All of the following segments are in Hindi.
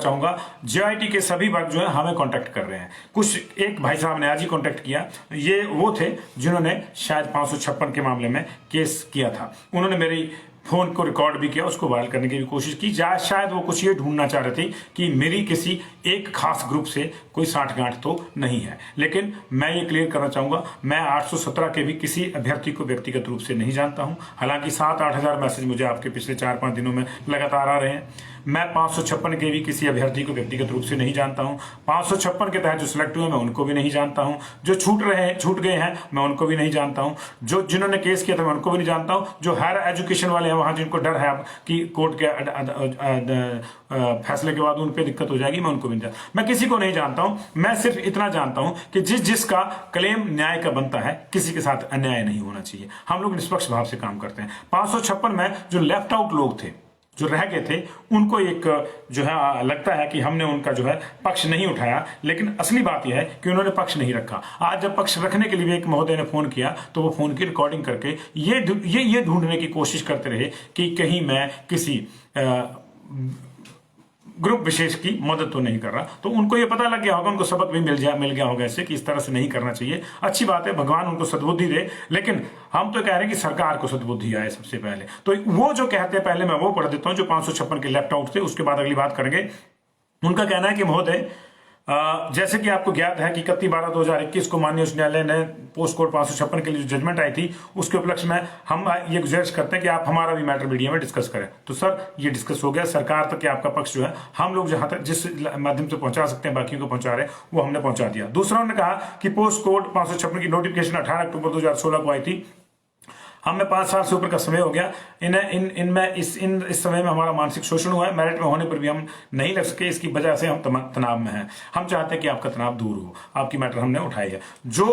चाहूंगा, जेआईटी के सभी वर्ग जो है हमें कांटेक्ट कर रहे हैं। कुछ एक भाई साहब ने आज ही कांटेक्ट किया, ये वो थे जिन्होंने शायद 556 के मामले में केस किया था। उन्होंने मेरी फोन को रिकॉर्ड भी किया, उसको वायरल करने की भी कोशिश की। शायद वो कुछ ये ढूंढना चाह रहे थे कि मेरी किसी एक खास ग्रुप से कोई साठगांठ तो नहीं है। लेकिन मैं ये क्लियर करना चाहूंगा, मैं 817 के भी किसी अभ्यर्थी को व्यक्तिगत रूप से नहीं जानता हूं। हालांकि 7-8 हजार मैसेज मुझे आपके पिछले 4-5 दिनों में लगातार आ रहे हैं। मैं 556 के भी किसी अभ्यर्थी को व्यक्तिगत रूप से नहीं जानता हूं। 556 के तहत जो सिलेक्ट हुए मैं उनको भी नहीं जानता हूं। जो छूट गए हैं मैं उनको भी नहीं जानता हूं। जो जिन्होंने केस किया था मैं उनको भी नहीं जानता हूं। जो हायर एजुकेशन वाले हैं वहां जिनको डर है अब कि कोर्ट के फैसले के बाद उन पर दिक्कत हो जाएगी, मैं उनको भी नहीं जानता। मैं किसी को नहीं जानता हूं। मैं सिर्फ इतना जानता हूं कि जिसका क्लेम न्याय का बनता है, किसी के साथ अन्याय नहीं होना चाहिए। हम लोग निष्पक्ष भाव से काम करते हैं। 556 में जो लेफ्ट आउट लोग थे, जो रह गए थे, उनको एक जो है लगता है कि हमने उनका जो है पक्ष नहीं उठाया, लेकिन असली बात यह है कि उन्होंने पक्ष नहीं रखा। आज जब पक्ष रखने के लिए एक महोदय ने फोन किया तो वो फोन की रिकॉर्डिंग करके ये ढूंढने की कोशिश करते रहे कि कहीं मैं किसी ग्रुप विशेष की मदद तो नहीं कर रहा। तो उनको ये पता लग गया होगा, उनको सबक भी मिल गया होगा ऐसे कि इस तरह से नहीं करना चाहिए। अच्छी बात है, भगवान उनको सद्बुद्धि दे, लेकिन हम तो कह रहे हैं कि सरकार को सद्बुद्धि आए सबसे पहले। तो वो जो कहते हैं, पहले मैं वो पढ़ देता हूं जो 556 के लेफ्ट आउट थे, उसके बाद अगली बात करेंगे। उनका कहना है कि महोदय, जैसे कि आपको ज्ञात है कि 31/12/2021 को माननीय उच्च न्यायालय ने पोस्ट कोड 556 के लिए जो जजमेंट आई थी, उसके उपलक्ष्य में हम ये गुजारिश करते हैं कि आप हमारा भी मैटर मीडिया में डिस्कस करें। तो सर ये डिस्कस हो गया। सरकार तक आपका पक्ष जो है हम लोग जहां तक जिस माध्यम से पहुंचा सकते हैं, बाकियों को पहुंचा रहे हैं, वो हमने पहुंचा दिया। दूसरा उन्होंने कहा कि पोस्ट कोड 556 की नोटिफिकेशन 18 अक्टूबर 2016 को आई थी। हमें 5 साल से ऊपर का समय हो गया। इस समय में हमारा मानसिक शोषण हुआ है। मेरिट में होने पर भी हम नहीं लग सके, इसकी वजह से हम तनाव में हैं। हम चाहते हैं कि आपका तनाव दूर हो। आपकी मैटर हमने उठाई है। जो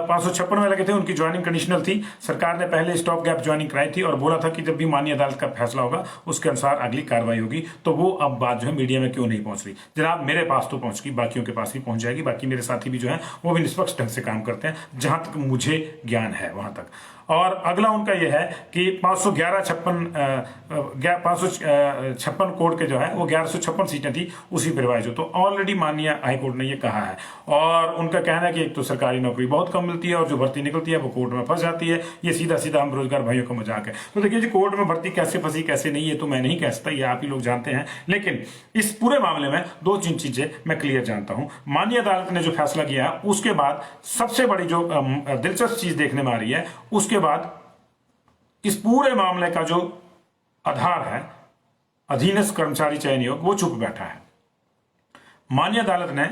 556 में लगे थे उनकी ज्वाइनिंग कंडीशनल थी। सरकार ने पहले स्टॉप गैप ज्वाइनिंग कराई थी और बोला था कि जब भी माननीय अदालत का फैसला होगा उसके अनुसार अगली कार्रवाई होगी। तो वो अब बात जो है मीडिया में क्यों नहीं पहुंच रही? जनाब, मेरे पास तो पहुंच गई, बाकियों के पास भी पहुंच जाएगी। बाकी मेरे साथी भी जो है वो भी निष्पक्ष ढंग से काम करते हैं, जहां तक मुझे ज्ञान है वहां तक। और अगला उनका यह है कि 556 कोड के जो है वो 1156 सीटें थी, उसी पर रिवाइज हो। तो ऑलरेडी माननीय हाईकोर्ट ने ये कहा है। और उनका कहना है कि एक तो सरकारी नौकरी बहुत कम मिलती है और जो भर्ती निकलती है वो कोर्ट में फंस जाती है। ये सीधा सीधा हम बेरोजगार भाइयों का मजाक है। तो देखिए जी, कोर्ट में भर्ती कैसे फंसी कैसे नहीं, ये तो मैं नहीं कह सकता, ये आप ही लोग जानते हैं। लेकिन इस पूरे मामले में 2-3 चीजें मैं क्लियर जानता हूं। माननीय अदालत ने जो फैसला किया उसके बाद सबसे बड़ी जो दिलचस्प चीज देखने में आ रही है, उसके बाद इस पूरे मामले का जो आधार है, अधीनस्थ कर्मचारी चयन आयोग, वो चुप बैठा है। माननीय अदालत ने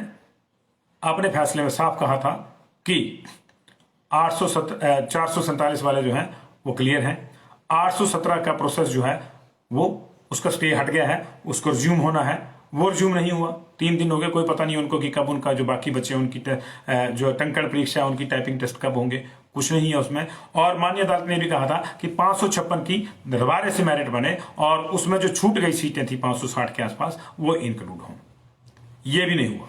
अपने फैसले में साफ कहा था कि 447 वाले जो हैं वो क्लियर हैं। 817 का प्रोसेस जो है वो उसका स्टे हट गया है, उसको रिज्यूम होना है, वो रिज्यूम नहीं हुआ। 3 दिन हो गए, कोई पता नहीं उनको कि कब उनका जो बाकी बच्चे उनकी जो टंकण परीक्षा उनकी टाइपिंग टेस्ट कब होंगे, कुछ नहीं है उसमें। और माननीय अदालत ने भी कहा था कि 556 की दोबारा से मेरिट बने और उसमें जो छूट गई सीटें थी 560 के आसपास, वो इंक्लूड हों। ये भी नहीं हुआ।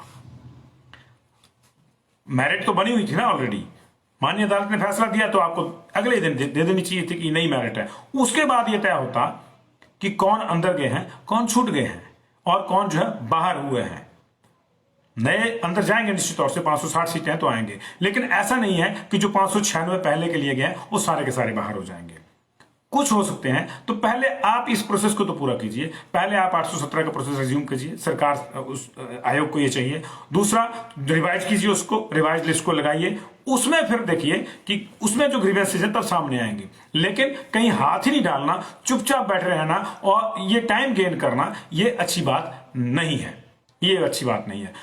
मेरिट तो बनी हुई थी ना ऑलरेडी। माननीय अदालत ने फैसला दिया तो आपको अगले दिन दे देनी चाहिए थी कि नई मेरिट है। उसके बाद यह तय होता कि कौन अंदर गए हैं, कौन छूट गए हैं और कौन जो है बाहर हुए हैं। नए अंदर जाएंगे निश्चित तौर से, 560 सीटें हैं तो आएंगे, लेकिन ऐसा नहीं है कि जो 596 पहले के लिए गए वो सारे के सारे बाहर हो जाएंगे। कुछ हो सकते हैं। तो पहले आप इस प्रोसेस को तो पूरा कीजिए। पहले आप 817 का प्रोसेस रिज्यूम कीजिए, सरकार उस आयोग को ये चाहिए। दूसरा, रिवाइज कीजिए, उसको रिवाइज लिस्ट को लगाइए, उसमें फिर देखिए कि उसमें जो ग्रीवेंसेस हैं तब सामने आएंगी। लेकिन कहीं हाथ ही नहीं डालना, चुपचाप बैठे रहना और ये टाइम गेन करना, ये अच्छी बात नहीं है। ये अच्छी बात नहीं है।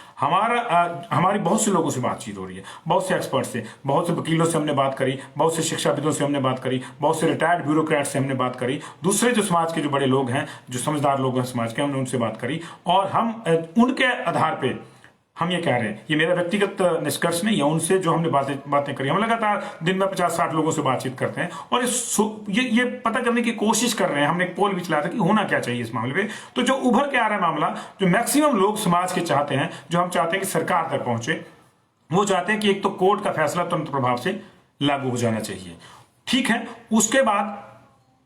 हमारी बहुत से लोगों से बातचीत हो रही है, बहुत से एक्सपर्ट से, बहुत से वकीलों से हमने बात करी, बहुत से शिक्षाविदों से हमने बात करी, बहुत से रिटायर्ड ब्यूरोक्रेट से हमने बात करी, दूसरे जो समाज के जो बड़े लोग हैं, जो समझदार लोग हैं समाज के, हमने उनसे बात करी। और हम उनके आधार पे हम ये कह रहे हैं, ये मेरा व्यक्तिगत निष्कर्ष नहीं है, उनसे जो हमने बातें करी। हम लगातार दिन में 50-60 लोगों से बातचीत करते हैं और ये पता करने की कोशिश कर रहे हैं। हमने एक पोल भी चलाया था कि होना क्या चाहिए इस मामले पे। तो जो उभर के आ रहा है मामला, जो मैक्सिमम लोग समाज के चाहते हैं, जो हम चाहते हैं कि सरकार तक पहुंचे, वो चाहते हैं कि एक तो कोर्ट का फैसला तुरंत प्रभाव से लागू हो जाना चाहिए। ठीक है, उसके बाद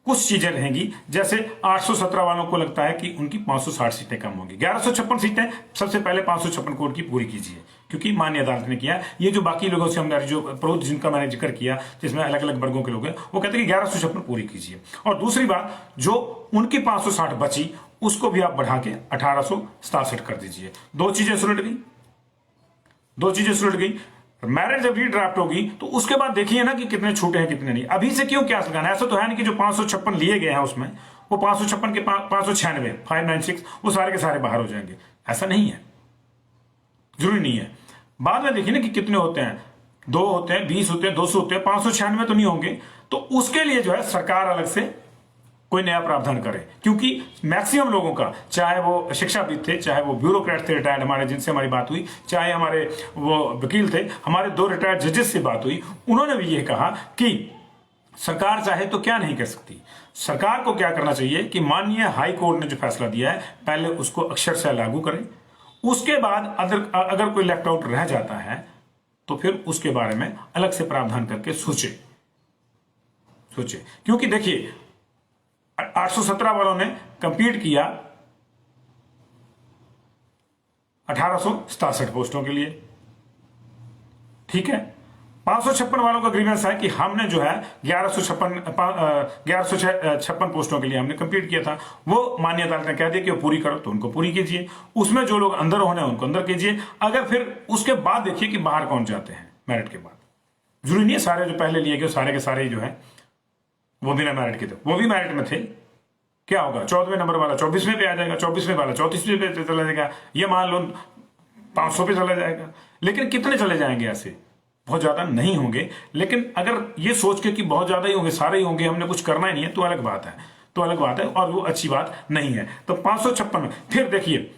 कुछ चीजें रहेंगी, जैसे 817 वालों को लगता है कि उनकी 560 सीटें कम होंगी। 1156 सीटें सबसे पहले 556 कोड की पूरी कीजिए, क्योंकि माननीय अदालत ने किया। ये जो बाकी लोगों से हमने जो प्रोध जिनका मैंने जिक्र किया, जिसमें अलग अलग वर्गों के लोग हैं, वो कहते हैं कि 1156 पूरी कीजिए। और दूसरी बात, जो उनकी 560 बची उसको भी आप बढ़ा के 1867 कर दीजिए। दो चीजें सुलट गई। मैरिज जब रीड्राफ्ट होगी तो उसके बाद देखिए ना कि कितने छूटे हैं कितने नहीं। अभी से क्यों क्या लगाना, ऐसा तो है नहीं कि जो 556 लिए गए हैं उसमें वो 556 के 596 596 वो सारे के सारे बाहर हो जाएंगे, ऐसा नहीं है, जरूरी नहीं है। बाद में देखिए ना कि कितने होते हैं, 2 होते हैं, 20 होते हैं, 200 होते हैं, 596 तो नहीं होंगे। तो उसके लिए जो है सरकार अलग से कोई नया प्रावधान करे, क्योंकि मैक्सिमम लोगों का, चाहे वो शिक्षाविद थे, चाहे वो ब्यूरोक्रेट थे रिटायर्ड हमारे जिनसे हमारी बात हुई, चाहे हमारे वो वकील थे, हमारे 2 रिटायर्ड जजेस से बात हुई, उन्होंने भी यह कहा कि सरकार चाहे तो क्या नहीं कर सकती। सरकार को क्या करना चाहिए कि माननीय हाई कोर्ट ने जो फैसला दिया है पहले उसको अक्षरशः लागू करें, उसके बाद अगर कोई लेफ्ट आउट रह जाता है तो फिर उसके बारे में अलग से प्रावधान करके सोचे। क्योंकि देखिए 817 वालों ने कंपीट किया 1867 पोस्टों के लिए, ठीक है। 556 वालों का ग्रीवेंस है कि हमने जो है 1156 पोस्टों के लिए हमने कंप्लीट किया था, वो माननीय अदालत ने कह दिया कि वो पूरी करो, तो उनको पूरी कीजिए। उसमें जो लोग अंदर होने उनको अंदर कीजिए। अगर फिर उसके बाद देखिए कि बाहर कौन जाते हैं मेरिट के बाद, जरूरी नहीं है सारे जो पहले लिए गए सारे के सारे जो है वो बिना मेरिट के थे, वो भी मेरिट में थे। क्या होगा, 14वें नंबर वाला 24वें पे आ जाएगा, 24वें वाला 34वें पे चला जाएगा, ये मान लो 500 पे चला जाएगा। लेकिन कितने चले जाएंगे ऐसे, बहुत ज्यादा नहीं होंगे। लेकिन अगर ये सोच के कि बहुत ज्यादा ही होंगे, सारे ही होंगे, हमने कुछ करना ही नहीं है, तो अलग बात है, और वो अच्छी बात नहीं है। तो 556 फिर देखिए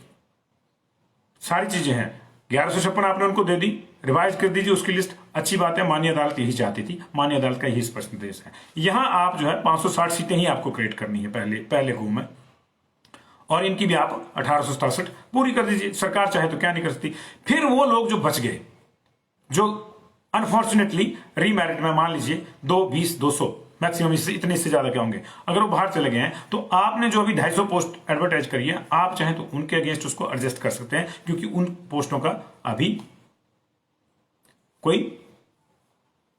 सारी चीजें हैं, 1156 आपने उनको दे दी, रिवाइज कर दीजिए उसकी लिस्ट, अच्छी बात है। माननीय अदालत यही चाहती थी, माननीय अदालत का यही स्पष्ट निर्देश है। यहां आप जो है 560 सीटें ही आपको क्रिएट करनी है पहले को में, और इनकी भी आप 1867 पूरी कर दीजिए। सरकार चाहे तो क्या नहीं कर सकती। फिर वो लोग जो बच गए, जो अनफॉर्चुनेटली रीमैरिट में मान लीजिए 2, 20, 200 मैक्सिमम, इतने से ज्यादा क्या होंगे, अगर वो बाहर चले गए हैं तो आपने जो अभी 250 पोस्ट एडवर्टाइज करी है, आप चाहें तो उनके अगेंस्ट उसको एडजस्ट कर सकते हैं, क्योंकि उन पोस्टों का अभी कोई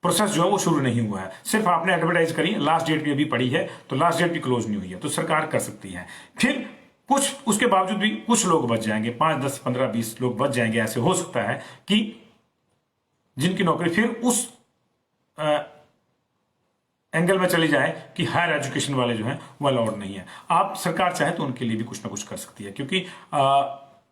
प्रोसेस जो है वो शुरू नहीं हुआ है, सिर्फ आपने एडवर्टाइज करी, लास्ट डेट भी अभी पड़ी है, तो लास्ट डेट भी क्लोज नहीं हुई है, तो सरकार कर सकती है। फिर कुछ उसके बावजूद भी कुछ लोग बच जाएंगे, 5, 10, 15, 20 लोग बच जाएंगे। ऐसे हो सकता है कि जिनकी नौकरी फिर उस एंगल में चली जाए कि हायर एजुकेशन वाले जो हैं वो अलाउड नहीं है। आप सरकार चाहे तो उनके लिए भी कुछ ना कुछ कर सकती है, क्योंकि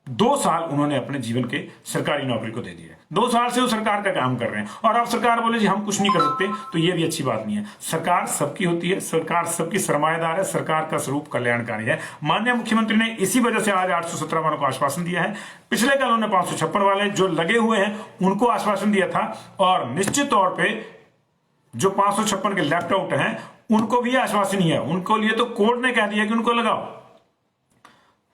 2 साल उन्होंने अपने जीवन के सरकारी नौकरी को दे दिया, 2 साल से वो सरकार का काम कर रहे हैं, और अब सरकार बोले जी हम कुछ नहीं कर सकते, तो ये भी अच्छी बात नहीं है। सरकार सबकी होती है, सरकार सबकी सरमाएदार है, सरकार का स्वरूप कल्याणकारी है। माननीय मुख्यमंत्री ने इसी वजह से आज 817 वालों को आश्वासन दिया है। पिछले कल उन्होंने 556 वाले जो लगे हुए हैं उनको आश्वासन दिया था, और निश्चित तौर पर जो 556 के लेफ्ट आउट हैं उनको भी आश्वासन ही है। उनको लिए तो कोर्ट ने कह दिया कि उनको लगाओ।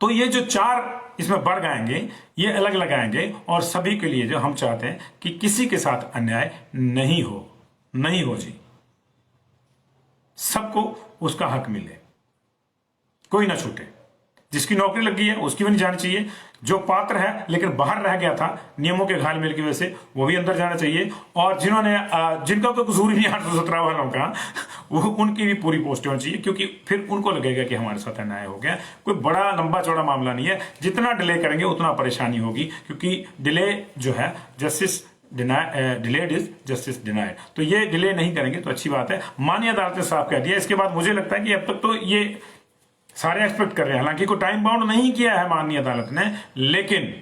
तो ये जो 4 इसमें वर्ग आएंगे ये अलग लगाएंगे, और सभी के लिए जो हम चाहते हैं कि किसी के साथ अन्याय नहीं हो जी, सबको उसका हक मिले, कोई ना छूटे। जिसकी नौकरी लग गई है उसकी भी नहीं जानी चाहिए, जो पात्र है लेकिन बाहर रह गया था नियमों के घालमेल की वजह से वो भी अंदर जाना चाहिए, और जिनका कोई कसूर ही नहीं 817 वालों का, वो उनकी भी पूरी पोस्टें होनी चाहिए, क्योंकि फिर उनको लगेगा कि हमारे साथ अन्याय हो गया। कोई बड़ा लंबा चौड़ा मामला नहीं है, जितना डिले करेंगे उतना परेशानी होगी, क्योंकि डिले जो है justice delayed is justice denied, तो ये डिले नहीं करेंगे तो अच्छी बात है। माननीय अदालत ने साफ कह दिया। इसके बाद मुझे लगता है कि अब तक तो ये सारे एक्सपेक्ट कर रहे हैं, हालांकि कोई टाइम बाउंड नहीं किया है माननीय अदालत ने, लेकिन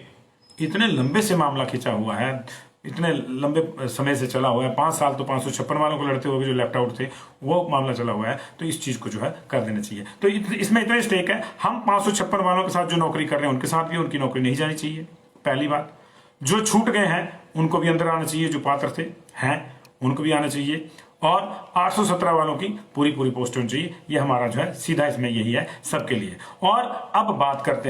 इतने लंबे से मामला खिंचा हुआ है, इतने लंबे समय से चला हुआ है, 5 साल तो 556 वालों को लड़ते हुए जो लेफ्ट आउट थे वो मामला चला हुआ है, तो इस चीज को जो है कर देना चाहिए। तो इसमें इतना स्टेक है, हम 556 वालों के साथ जो नौकरी कर रहे हैं उनके साथ भी उनकी नौकरी नहीं जानी चाहिए, पहली बात। जो छूट गए हैं उनको भी अंदर आना चाहिए, जो पात्र थे हैं उनको भी आना चाहिए, और 817 वालों की पूरी पोस्ट होनी चाहिए। ये हमारा जो है सीधा इसमें यही है सबके लिए। और अब बात करते हैं